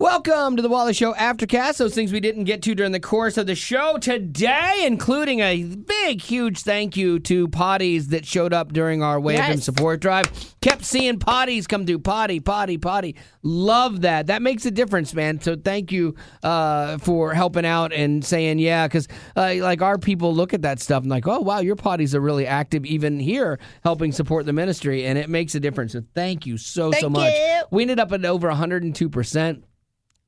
Welcome to the Wally Show Aftercast. Those things we didn't get to during the course of the show today, including a big, huge thank you to potties that showed up during our Wave and Support Drive. Kept seeing potties come through. Potty. Love that. That makes a difference, man. So thank you for helping out and saying, yeah, because like our people look at that stuff and like, oh, wow, your potties are really active even here helping support the ministry, and it makes a difference. So thank you so much. We ended up at over 102%.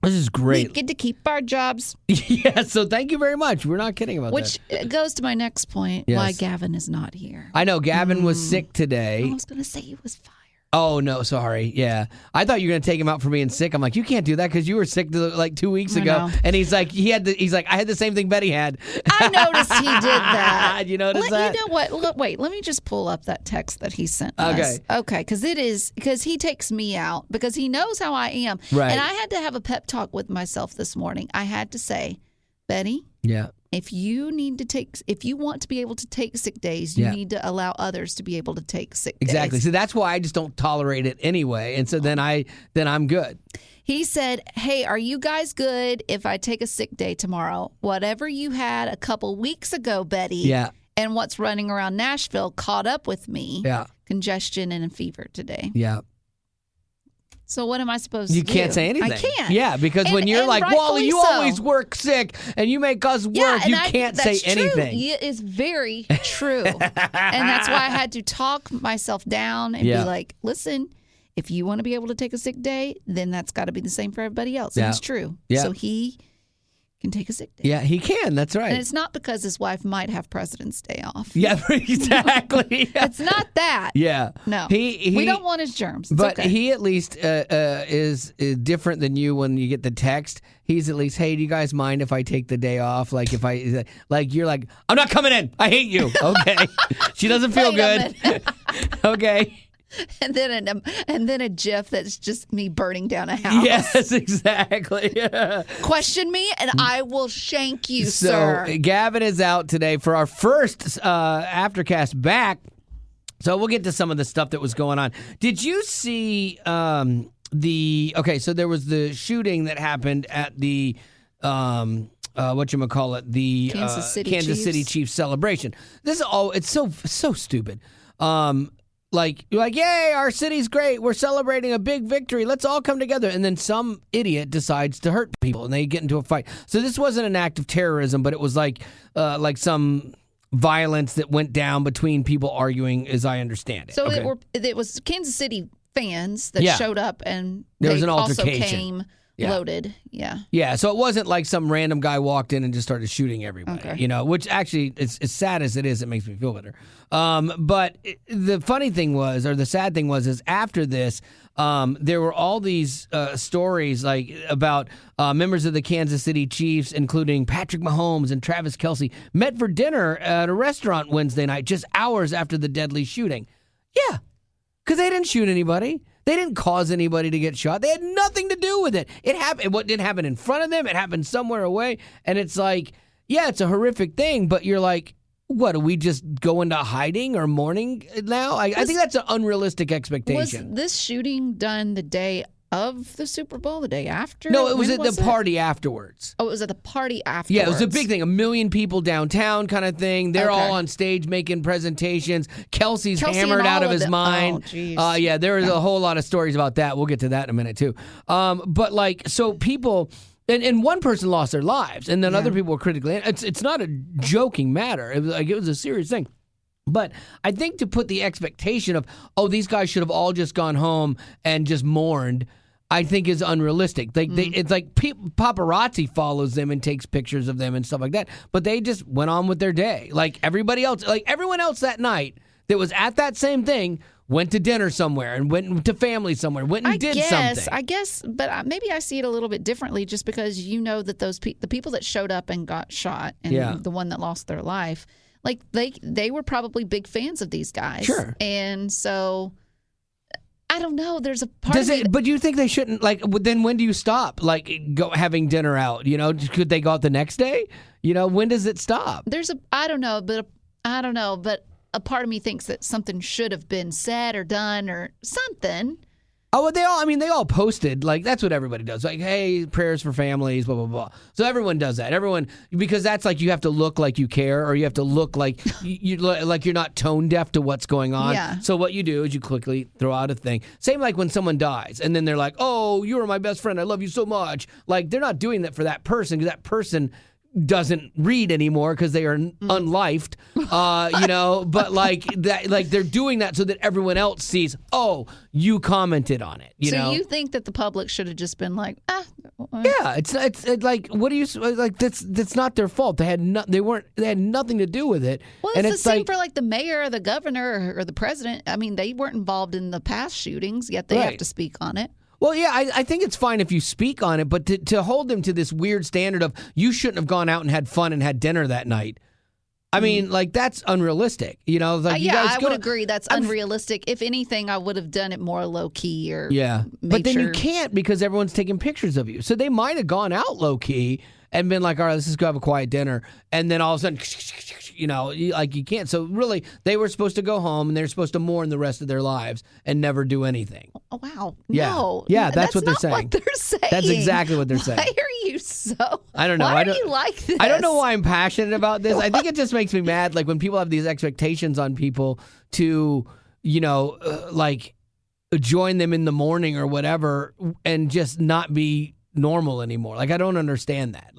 This is great. We get to keep our jobs. Yeah, so thank you very much. We're not kidding about that. Which goes to my next point, why Gavin is not here. I know, Gavin was sick today. I was going to say he was fired. Oh, no, sorry. Yeah. I thought you were going to take him out for being sick. I'm like, you can't do that because you were sick like 2 weeks ago. And he's like, I had the same thing Betty had. I noticed he did that. You notice that? You know what? Look, wait, let me just pull up that text that he sent us. Okay, because he takes me out because he knows how I am. Right. And I had to have a pep talk with myself this morning. I had to say, Betty. Yeah. If you want to be able to take sick days, you need to allow others to be able to take sick days. Exactly. So that's why I just don't tolerate it anyway. And so then I'm good. He said, hey, are you guys good if I take a sick day tomorrow? Whatever you had a couple weeks ago, Betty. Yeah. And what's running around Nashville caught up with me. Yeah. Congestion and a fever today. Yeah. So what am I supposed to do? You can't say anything. I can't. Yeah, because when you're like, Wally, you always work sick and you make us work, you can't say anything. It is very true. And that's why I had to talk myself down and be like, listen, if you want to be able to take a sick day, then that's got to be the same for everybody else. And it's true. Yeah. So he can take a sick day. Yeah, he can. That's right. And it's not because his wife might have President's Day off. Yeah, exactly. It's not that. Yeah. No. We don't want his germs. It's but okay. he at least is different than you when you get the text. He's at least, hey, do you guys mind if I take the day off? Like you're like, I'm not coming in. I hate you. Okay. She doesn't feel good. Okay. And then a GIF that's just me burning down a house. Yes, exactly. Question me, and I will shank you, sir. So Gavin is out today for our first Aftercast back. So we'll get to some of the stuff that was going on. Did you see so there was the shooting that happened at the the Kansas City Chiefs celebration. This is it's so stupid. Like, you're like, yay, our city's great. We're celebrating a big victory. Let's all come together. And then some idiot decides to hurt people, and they get into a fight. So this wasn't an act of terrorism, but it was like some violence that went down between people arguing, as I understand it. So it was Kansas City fans that showed up, and there was they an altercation. Also came loaded. Yeah, so it wasn't like some random guy walked in and just started shooting everybody, which actually, it's as sad as it is, it makes me feel better. But the funny thing was, or the sad thing was, is after this, there were all these stories like about members of the Kansas City Chiefs, including Patrick Mahomes and Travis Kelce, met for dinner at a restaurant Wednesday night, just hours after the deadly shooting. Yeah, because they didn't shoot anybody. They didn't cause anybody to get shot. They had nothing to do with it. It happened. What didn't happen in front of them? It happened somewhere away. And it's like, yeah, it's a horrific thing. But you're like, what? Do we just go into hiding or mourning now? I think that's an unrealistic expectation. Was this shooting done the day of the Super Bowl, the day after? No, it was at the party afterwards. Oh, it was at the party afterwards. Yeah, it was a big thing. 1 million people downtown kind of thing. They're all on stage making presentations. Kelce's hammered out of his mind. Oh, yeah, there was a whole lot of stories about that. We'll get to that in a minute, too. But, like, so people... And one person lost their lives, and then other people were critically... It's not a joking matter. It was a serious thing. But I think to put the expectation of, these guys should have all just gone home and just mourned... I think is unrealistic. It's like paparazzi follows them and takes pictures of them and stuff like that. But they just went on with their day. Like everybody else, like everyone else that night that was at that same thing went to dinner somewhere and went to family somewhere, did something. I guess, but maybe I see it a little bit differently just because you know that the people that showed up and got shot and the one that lost their life, like they were probably big fans of these guys. Sure. And so... I don't know. There's a part of it. But you think they shouldn't, like, then when do you stop, like, go having dinner out? You know, could they go out the next day? You know, when does it stop? I don't know, but a part of me thinks that something should have been said or done or something. Oh, they all posted, like, that's what everybody does. Like, hey, prayers for families, blah, blah, blah. So everyone does that. Everyone, because that's like, you have to look like you care, or you have to look like like you're not tone deaf to what's going on. Yeah. So what you do is you quickly throw out a thing. Same like when someone dies, and then they're like, oh, you were my best friend. I love you so much. Like, they're not doing that for that person, because that person doesn't read anymore because they are unlifed, but like that, like they're doing that so that everyone else sees, oh, you commented on it. So you think that the public should have just been like, yeah, it's like, what do you like? That's not their fault. They had nothing to do with it. Well, it's the same for like the mayor or the governor or the president. I mean, they weren't involved in the past shootings, yet they have to speak on it. Well, yeah, I think it's fine if you speak on it, but to hold them to this weird standard of you shouldn't have gone out and had fun and had dinner that night. I mean, like, that's unrealistic. Like, I would agree that's unrealistic. If anything, I would have done it more low key or but then you can't, because everyone's taking pictures of you. So they might have gone out low key and been like, all right, let's just go have a quiet dinner, and then all of a sudden, like, you can't. So really, they were supposed to go home and they're supposed to mourn the rest of their lives and never do anything. Oh, wow. Yeah. No. Yeah, that's what they're saying. What they're saying. That's exactly what they're saying. Why are you so? I don't know. Why are you like this? I don't know why I'm passionate about this. I think it just makes me mad, like when people have these expectations on people to, like, join them in the morning or whatever, and just not be normal anymore. Like, I don't understand that.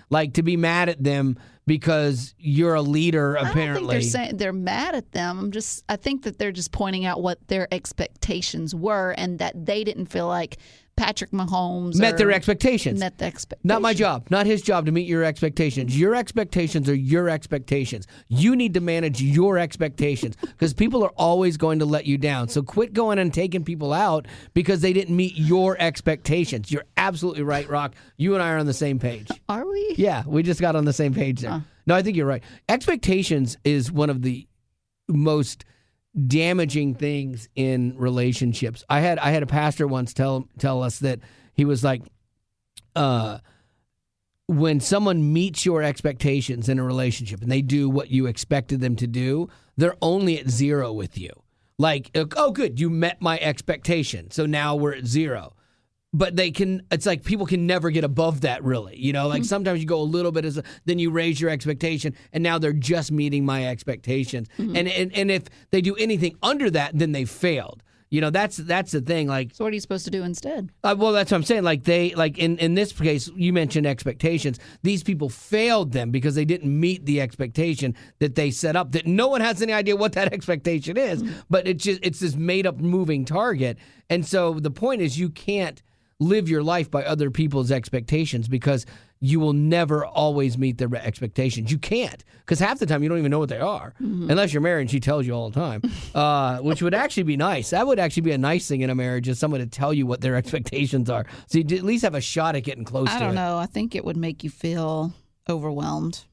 Like to be mad at them because you're a leader, apparently. I don't think they're saying they're mad at them. I think that they're just pointing out what their expectations were, and that they didn't feel like Patrick Mahomes met their expectations. Met the expectations. Not my job. Not his job to meet your expectations. Your expectations are your expectations. You need to manage your expectations, because people are always going to let you down. So quit going and taking people out because they didn't meet your expectations. You're absolutely right, Rock. You and I are on the same page. Are we? Yeah, we just got on the same page there. No, I think you're right. Expectations is one of the most damaging things in relationships. I had a pastor once tell us that he was like, when someone meets your expectations in a relationship and they do what you expected them to do, they're only at 0 with you. Like, oh, good, you met my expectation, so now we're at 0. But it's like people can never get above that, really. Like sometimes you go a little bit, then you raise your expectation, and now they're just meeting my expectations. Mm-hmm. And if they do anything under that, then they failed. That's the thing. Like, so what are you supposed to do instead? Well, that's what I'm saying. Like, in this case, you mentioned expectations. These people failed them because they didn't meet the expectation that they set up, that no one has any idea what that expectation is. Mm-hmm. But it's this made up moving target. And so the point is, you can't live your life by other people's expectations, because you will never always meet their expectations. You can't, because half the time you don't even know what they are, unless you're married and she tells you all the time, which would actually be nice. That would actually be a nice thing in a marriage, is someone to tell you what their expectations are, so you at least have a shot at getting close to it. I don't know. I think it would make you feel overwhelmed.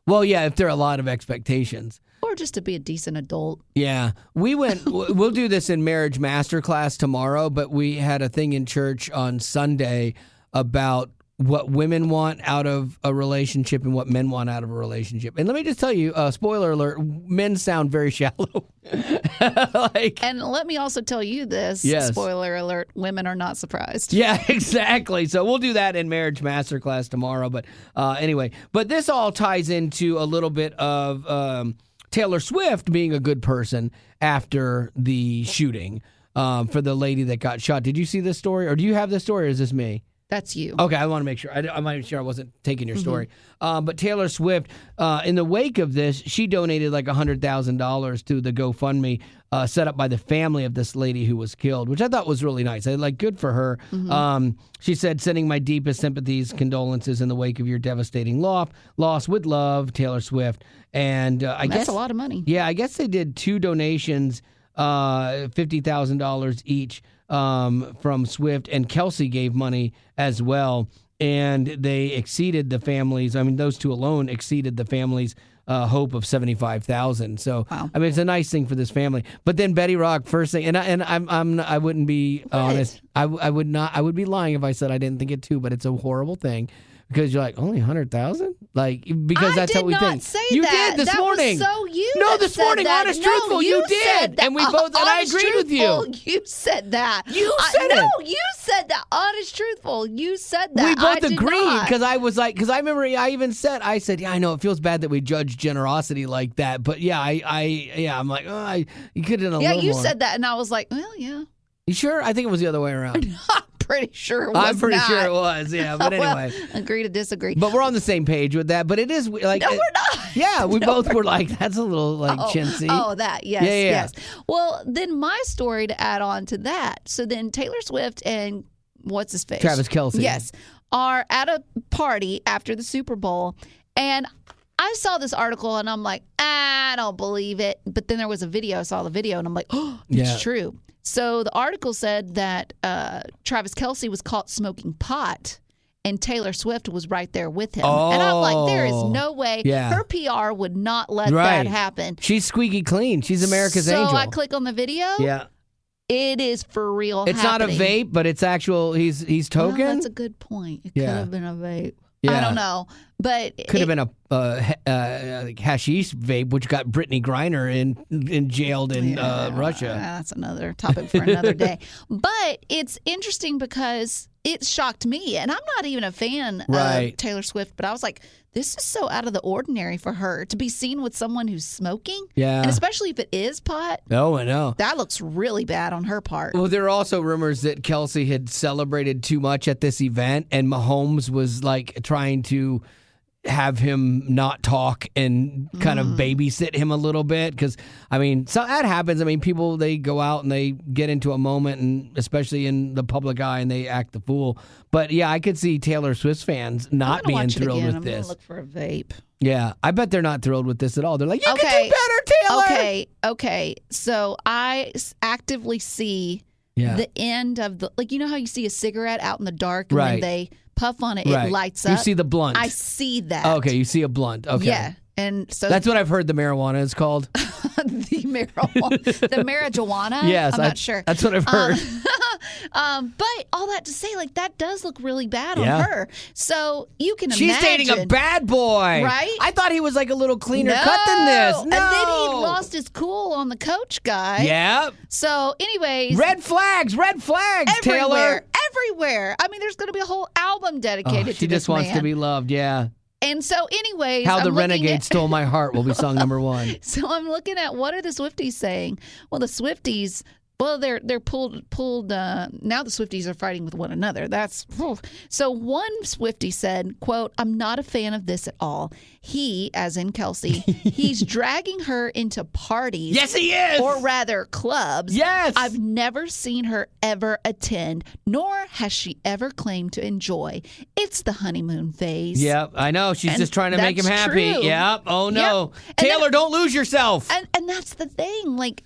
Well, yeah, if there are a lot of expectations. Or just to be a decent adult. Yeah. We'll do this in Marriage Masterclass tomorrow, but we had a thing in church on Sunday about what women want out of a relationship and what men want out of a relationship. And let me just tell you, spoiler alert, men sound very shallow. And let me also tell you this, spoiler alert, women are not surprised. Yeah, exactly. So we'll do that in Marriage Masterclass tomorrow. But anyway, but this all ties into a little bit of Taylor Swift being a good person after the shooting for the lady that got shot. Did you see this story, or do you have this story, or is this me? That's you. Okay, I want to make sure. I want to make sure I wasn't taking your story. But Taylor Swift, in the wake of this, she donated like $100,000 to the GoFundMe set up by the family of this lady who was killed, which I thought was really nice. Good for her. She said, sending my deepest sympathies, condolences in the wake of your devastating loss. With love, Taylor Swift. And I guess that's a lot of money. Yeah, I guess they did 2 donations, $50,000 each. From Swift, and Kelce gave money as well, and they exceeded the families. I mean, those 2 alone exceeded the family's hope of $75,000. So, wow. I mean, it's a nice thing for this family. But then Betty Rock, first thing, and I wouldn't be honest. I would not. I would be lying if I said I didn't think it too. But it's a horrible thing because you're like, only 100,000? Like, because that's what we think. I did not say you that. You did this morning. Was so you no, this morning, that. honest, truthful, you did. And we both, and I agreed with you. You said that. You said it. No, you said that. Honest, truthful, you said that. We both agreed, because I was like, because I remember I said, yeah, I know it feels bad that we judge generosity like that, but yeah, I'm like, oh, you could have done a little more. Yeah, you said that, and I was like, well, yeah. You sure? I think it was the other way around. I'm pretty sure it was. I'm pretty sure it was, yeah. But anyway. Well, agree to disagree. But we're on the same page with that. But it is like. No, we're not. Yeah, we both were like, that's a little like chintzy. Oh, that. Yes, yes. Well, then my story to add on to that. So then Taylor Swift and what's his face? Travis Kelce. Yes. Are at a party after the Super Bowl. And I saw this article and I'm like, I don't believe it. But then there was a video. I saw the video and I'm like, oh, it's true. So the article said that Travis Kelce was caught smoking pot and Taylor Swift was right there with him. And I'm like, there is no way. Her PR would not let that happen. She's squeaky clean. She's America's angel. So I click on the video. Yeah. It is for real It's happening. not a vape, but it's actual, he's token? Well, that's a good point. It could have been a vape. Yeah. I don't know. But could have been a hashish vape, which got Brittany Griner jailed in Russia. That's another topic for another day. But it's interesting because it shocked me, and I'm not even a fan of Taylor Swift, but I was like, this is so out of the ordinary for her to be seen with someone who's smoking. Yeah. And especially if it is pot. Oh, I know. That looks really bad on her part. Well, there are also rumors that Kelce had celebrated too much at this event, and Mahomes was like trying to have him not talk and kind of babysit him a little bit, because I mean, so that happens. I mean, people, they go out and they get into a moment, and especially in the public eye, and they act the fool. But yeah, I could see Taylor Swift fans not being thrilled with this. I'm gonna look for a vape. Yeah, I bet they're not thrilled with this at all. They're like, you can do better, Taylor. Okay. So I actively see the end of the, like, you know how you see a cigarette out in the dark and when they puff on it, it lights up. You see the blunt. I see that. Okay, you see a blunt. Okay. Yeah. And so that's what I've heard the marijuana is called. The marijuana? Yes. I'm not sure. That's what I've heard. But all that to say, like, that does look really bad on her. So you can imagine. She's dating a bad boy. Right? I thought he was like a little cleaner cut than this. No. And then he lost his cool on the coach guy. Yeah. So anyways. Red flags, Taylor. Everywhere. I mean, there's going to be a whole album dedicated to this man. She just wants to be loved, yeah. And so anyways. How the Renegade Stole My Heart will be song number 1. So I'm looking at, what are the Swifties saying? Well, the Swifties... Well, they're pulled. Now the Swifties are fighting with one another. So one Swiftie said, quote, "I'm not a fan of this at all. He, as in Kelce, he's dragging her into parties. Yes, he is. Or rather, clubs. Yes. I've never seen her ever attend, nor has she ever claimed to enjoy. It's the honeymoon phase." Yep, I know. She's just trying to make him happy. True. Yep. Oh no, Taylor, don't lose yourself. And that's the thing. Like,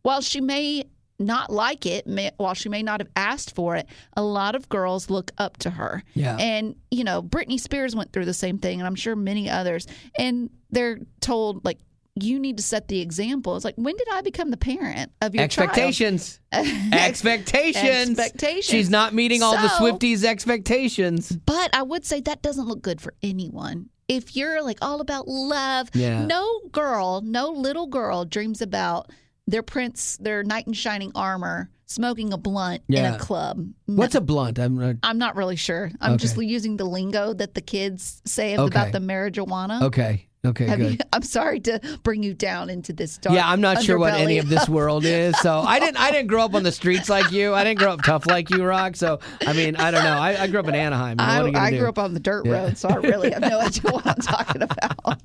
while she may not like it, while she may not have asked for it, a lot of girls look up to her. Yeah. And, you know, Britney Spears went through the same thing, and I'm sure many others. And they're told, like, you need to set the example. It's like, when did I become the parent of your Expectations. child? Expectations. She's not meeting all the Swifties' expectations. But I would say that doesn't look good for anyone. If you're, like, all about love, no little girl dreams about their knight in shining armor, smoking a blunt in a club. No. What's a blunt? I'm not really sure. I'm just using the lingo that the kids say about the marijuana. Okay, good. I'm sorry to bring you down into this dark. Yeah, I'm not sure what any of this world is. So I didn't grow up on the streets like you. I didn't grow up tough like you, Rock. So I mean, I don't know. I grew up in Anaheim. I grew up on the dirt road, so I really have no idea what I'm talking about.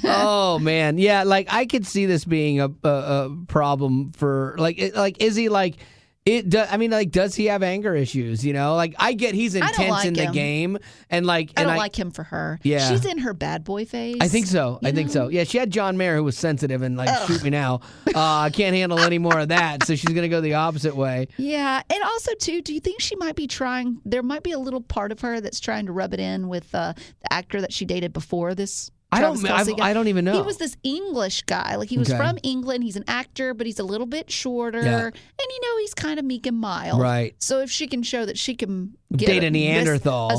Oh man, yeah. Like, I could see this being a problem for is he like? Does he have anger issues? You know, like, I get he's intense in the game, and I don't like him for her. Yeah, she's in her bad boy phase. I think so. I think so. Yeah, she had John Mayer, who was sensitive and shoot me now. I can't handle any more of that, so she's gonna go the opposite way. Yeah, and also too, do you think she might be trying? There might be a little part of her that's trying to rub it in with the actor that she dated before this Travis Kelce guy. I don't even know. He was this English guy. Like, he was from England. He's an actor, but he's a little bit shorter. Yeah. And, he's kind of meek and mild. Right. So if she can show that she can date a Neanderthal.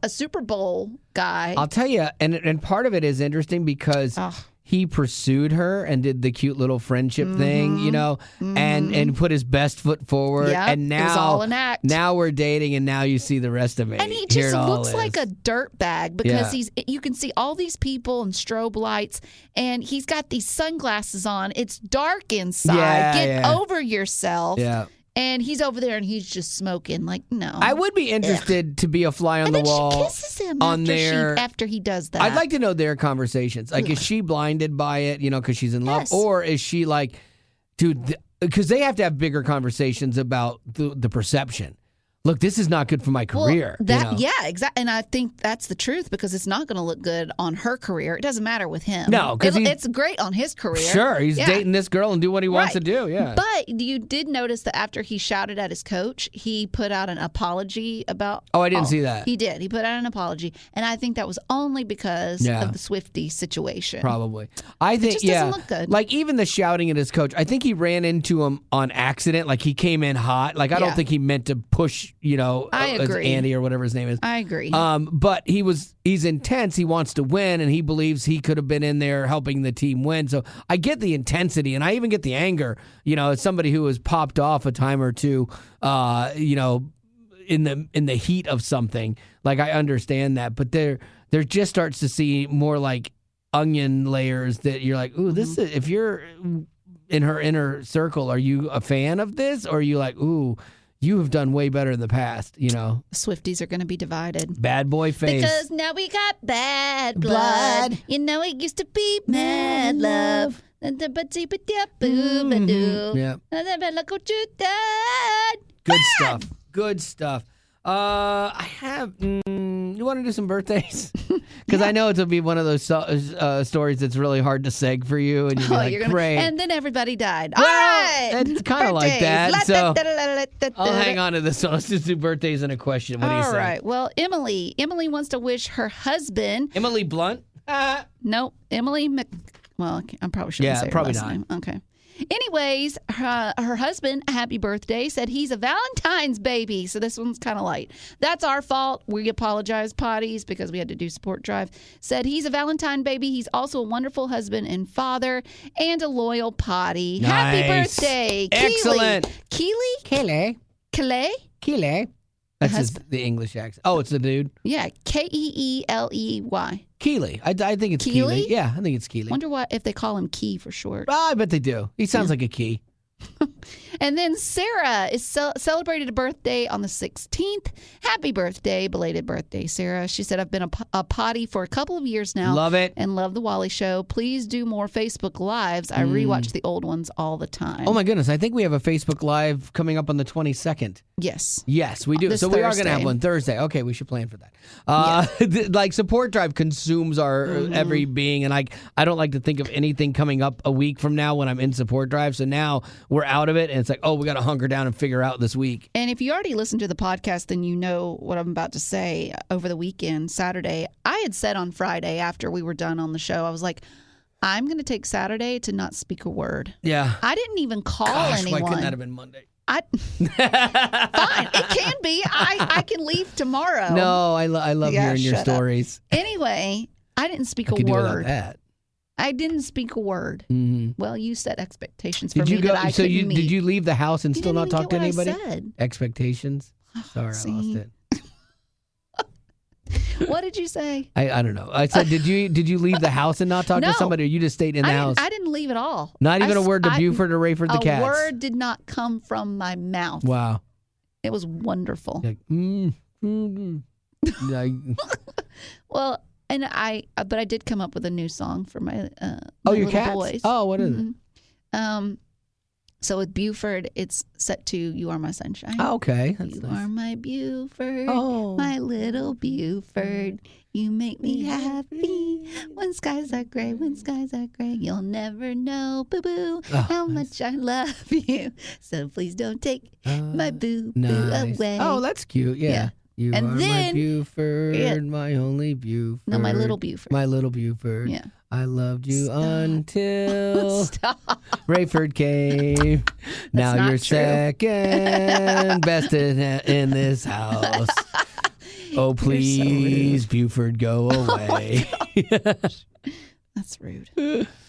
A Super Bowl guy. I'll tell you, and part of it is interesting because he pursued her and did the cute little friendship thing, and put his best foot forward. Yep, and now, it was all an act. Now we're dating, and now you see the rest of it. And he just looks like a dirtbag because you can see all these people and strobe lights, and he's got these sunglasses on. It's dark inside. Get over yourself. Yeah. And he's over there and he's just smoking. Like, no. I would be interested to be a fly on the wall. She kisses him after he does that. I'd like to know their conversations. Like, is she blinded by it, because she's in love? Yes. Or is she like, dude, because they have to have bigger conversations about the perception. Look, this is not good for my career. Yeah, exactly. And I think that's the truth because it's not going to look good on her career. It doesn't matter with him. No, because it's great on his career. Sure, he's dating this girl and do what he wants to do. Yeah. But you did notice that after he shouted at his coach, he put out an apology about. Oh, I didn't see that. He did. He put out an apology, and I think that was only because of the Swiftie situation. Probably. I think it just doesn't look good. Like even the shouting at his coach, I think he ran into him on accident. Like he came in hot. Like I don't think he meant to push. I agree. Andy or whatever his name is. I agree. But he's intense. He wants to win, and he believes he could have been in there helping the team win. So I get the intensity, and I even get the anger. As somebody who has popped off a time or two, in the heat of something. Like I understand that, but there just starts to see more like onion layers that you're like, ooh, this is, if you're in her inner circle, are you a fan of this, or are you like, ooh, you have done way better in the past, Swifties are going to be divided. Bad boy face. Because now we got bad blood. It used to be mad love. Yeah. Good stuff. I have. You want to do some birthdays? Because I know it'll be one of those stories that's really hard to seg for you, and you're great. And then everybody died. Well, all right, it's kind of like that. So I'll hang on to this one. Let's just do birthdays and a question. What do you say? All right. Well, Emily wants to wish her husband. Emily Blunt. No, Emily Well, I probably shouldn't say her last name. Okay. Anyways, her husband, happy birthday, said he's a Valentine's baby. So this one's kind of light. That's our fault. We apologize, potties, because we had to do support drive. Said he's a Valentine baby. He's also a wonderful husband and father and a loyal potty. Nice. Happy birthday. Excellent. Keely? Keely. That's the English accent. Oh, it's the dude? Yeah, Keeley. Keely. I think it's Keely. Yeah, I think it's Keely. Wonder if they call him Key for short. Well, I bet they do. He sounds like a key. And then Sarah is celebrated a birthday on the 16th. Happy birthday, belated birthday, Sarah. She said, I've been a potty for a couple of years now. Love it. And love the Wally Show. Please do more Facebook Lives. I rewatch the old ones all the time. Oh, my goodness. I think we have a Facebook Live coming up on the 22nd. Yes. Yes, we do. This so we Thursday. are going to have one Thursday. Okay, we should plan for that. Like support drive consumes our every being, and I don't like to think of anything coming up a week from now when I'm in support drive. So now we're out of it, and it's like, oh, we got to hunker down and figure out this week. And if you already listened to the podcast, then you know what I'm about to say. Over the weekend, Saturday, I had said on Friday after we were done on the show, I was like, I'm going to take Saturday to not speak a word. Yeah. I didn't even call anyone. Why couldn't that have been Monday? Fine, it can be. I can leave tomorrow. No, I love hearing your stories. Anyway, I didn't speak a word. Do without that. I didn't speak a word. Mm-hmm. Well, you set expectations for me that I couldn't meet. Did you leave the house and still not talk to anybody? I said. Expectations. Sorry, I lost it. What did you say? I don't know. I said, did you leave the house and not talk to somebody, or you just stayed in the house? I didn't leave at all. Not even a word to Buford or Rayford the cats. A word did not come from my mouth. Wow. It was wonderful. Like, Well, and but I did come up with a new song for my your little cats? boys. Oh, what is it? So with Buford, it's set to "You Are My Sunshine." Oh, okay. That's you nice. are my Buford, my little Buford. You make me happy when skies are gray. When skies are gray, you'll never know, boo boo, how much I love you. So please don't take my boo boo away. Oh, that's cute. Yeah. You and are then, my Buford, my only Buford. No, my little Buford. My little Buford. Yeah. I loved you until Stop. Rayford came. Now not you're true. second best in this house. Oh, please, so Buford, go away. That's rude.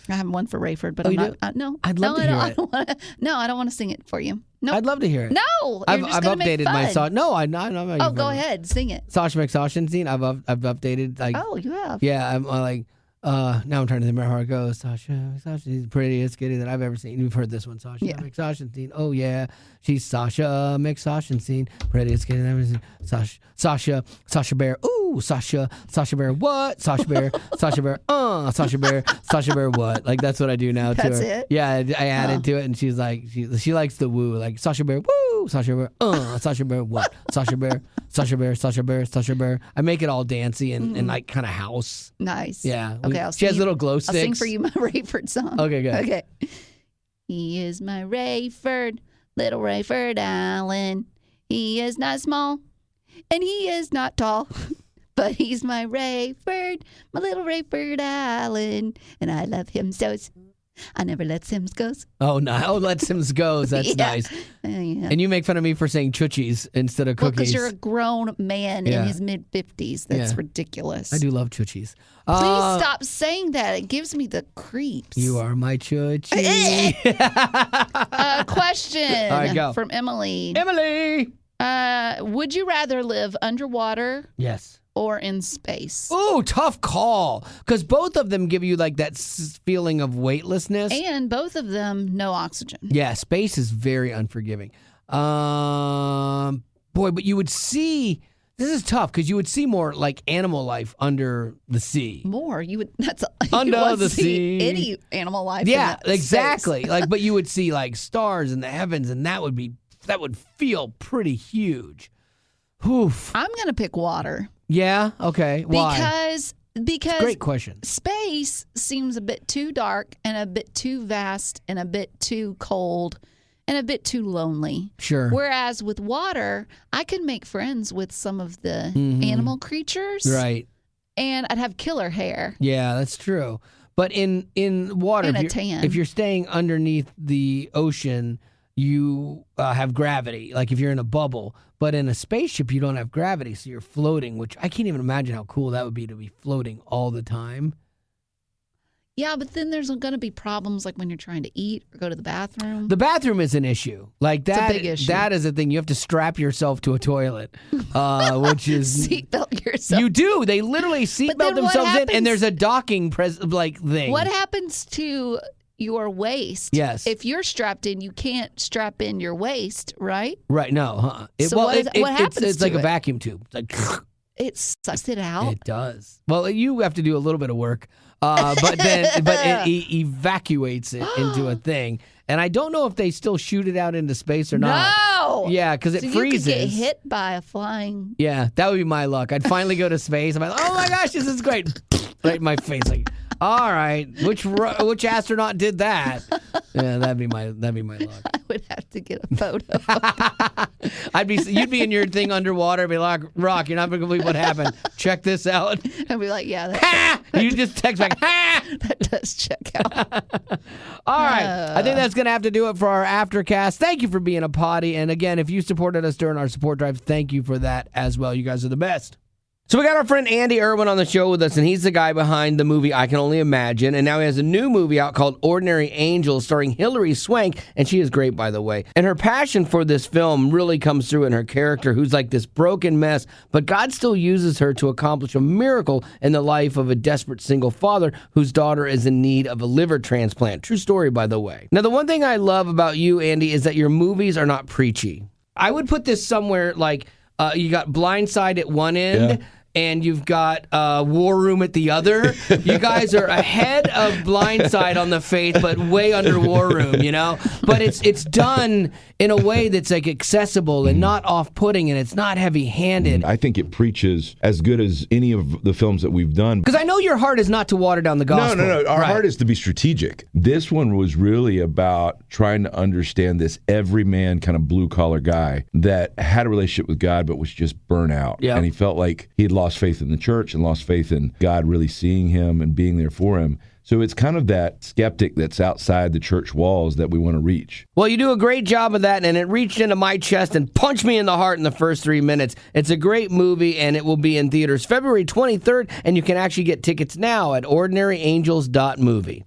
I have one for Rayford, but I'm not. No, I'd love to hear it. I don't want to sing it for you. No, I'd love to hear it. No, I've updated my song. No, I'm not. Oh, go ahead, sing it. Sasha McSashin scene. I've updated. Like, oh, you have. Yeah, I'm like. Now I'm trying to think about how it goes. Sasha, she's the prettiest kitty that I've ever seen. You've heard this one, Sasha McSashin scene. Oh yeah, she's Sasha McSashin scene, prettiest kitty that I've ever seen. Sasha Bear. Ooh, Sasha Bear. What? Sasha Bear. Sasha Bear. Sasha Bear. What? Like that's what I do now to her. That's it. Yeah, I added to it, and she's like, she likes the woo, like Sasha Bear. Woo, Sasha Bear. Sasha Bear. What? Sasha Bear. Sasha Bear. Sasha Bear. Sasha Bear. I make it all dancey and like kind of house. Nice. Yeah. Okay, She has little glow sticks. I'll sing for you my Rayford song. Okay, good. Okay. He is my Rayford, little Rayford Allen. He is not small, and he is not tall, but he's my Rayford, my little Rayford Allen, and I love him so. I never let Sims go. Oh, no. Oh, let Sims go. That's nice. Yeah. And you make fun of me for saying choochies instead of cookies. Because you're a grown man in his mid-50s. That's ridiculous. I do love choochies. Please stop saying that. It gives me the creeps. You are my choochie. Question All right, go. from Emily. Emily! Would you rather live underwater Yes. or in space? Ooh, tough call. Because both of them give you like that feeling of weightlessness. And both of them, no oxygen. Yeah, space is very unforgiving. Boy, but you would see... This is tough because you would see more like animal life under the sea. More, you would. That's under the sea. Any animal life. Yeah, in exactly. Space. Like, but you would see like stars in the heavens, and that would feel pretty huge. Oof. I'm gonna pick water. Yeah. Okay. Why? Because great question. Space seems a bit too dark and a bit too vast and a bit too cold. And a bit too lonely. Sure. Whereas with water, I could make friends with some of the animal creatures. Right. And I'd have killer hair. Yeah, that's true. But in water, if you're staying underneath the ocean, you have gravity. Like if you're in a bubble. But in a spaceship, you don't have gravity, so you're floating, which I can't even imagine how cool that would be to be floating all the time. Yeah, but then there's going to be problems like when you're trying to eat or go to the bathroom. The bathroom is an issue. Like that, it's a big issue. That is a thing. You have to strap yourself to a toilet, which is seatbelt yourself. You do. They literally seatbelt themselves in, and there's a docking thing. What happens to your waist? Yes. If you're strapped in, you can't strap in your waist, right? Right. No. What happens? It's like a vacuum tube. It's like it sucks it out. It does. Well, you have to do a little bit of work. But it evacuates it into a thing, and I don't know if they still shoot it out into space or not. No, yeah, because it freezes. You could get hit by a flying. Yeah, that would be my luck. I'd finally go to space. I'm like, oh my gosh, this is great! Right in my face, like, all right, which astronaut did that? Yeah, that'd be my luck. I would have to get a photo. You'd be in your thing underwater, and be like, Rock, you're not gonna believe what happened. Check this out. I'd be like, yeah. Ha! You just text back, ha! That does check out. All right. I think that's going to have to do it for our Aftercast. Thank you for being a potty. And again, if you supported us during our support drive, thank you for that as well. You guys are the best. So we got our friend Andy Irwin on the show with us, and he's the guy behind the movie I Can Only Imagine. And now he has a new movie out called Ordinary Angels starring Hilary Swank, and she is great, by the way. And her passion for this film really comes through in her character, who's like this broken mess, but God still uses her to accomplish a miracle in the life of a desperate single father whose daughter is in need of a liver transplant. True story, by the way. Now, the one thing I love about you, Andy, is that your movies are not preachy. I would put this somewhere like you got Blind Side at one end, and you've got War Room at the other. You guys are ahead of Blindside on the faith, but way under War Room, you know? But it's done in a way that's like accessible and not off-putting, and it's not heavy-handed. I think it preaches as good as any of the films that we've done. Because I know your heart is not to water down the gospel. No. Our heart is to be strategic. This one was really about trying to understand this everyman kind of blue-collar guy that had a relationship with God but was just burnt out. Yeah. And he felt like he had lost faith in the church and lost faith in God really seeing him and being there for him. So it's kind of that skeptic that's outside the church walls that we want to reach. Well, you do a great job of that, and it reached into my chest and punched me in the heart in the first 3 minutes. It's a great movie, and it will be in theaters February 23rd, and you can actually get tickets now at ordinaryangels.movie.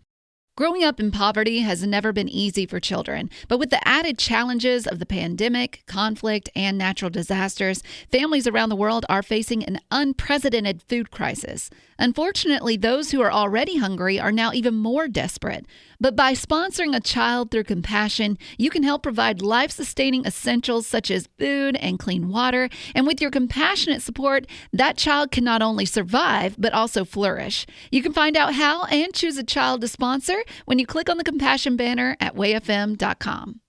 Growing up in poverty has never been easy for children, but with the added challenges of the pandemic, conflict, and natural disasters, families around the world are facing an unprecedented food crisis. Unfortunately, those who are already hungry are now even more desperate. But by sponsoring a child through compassion, you can help provide life-sustaining essentials such as food and clean water. And with your compassionate support, that child can not only survive, but also flourish. You can find out how and choose a child to sponsor when you click on the compassion banner at wayfm.com.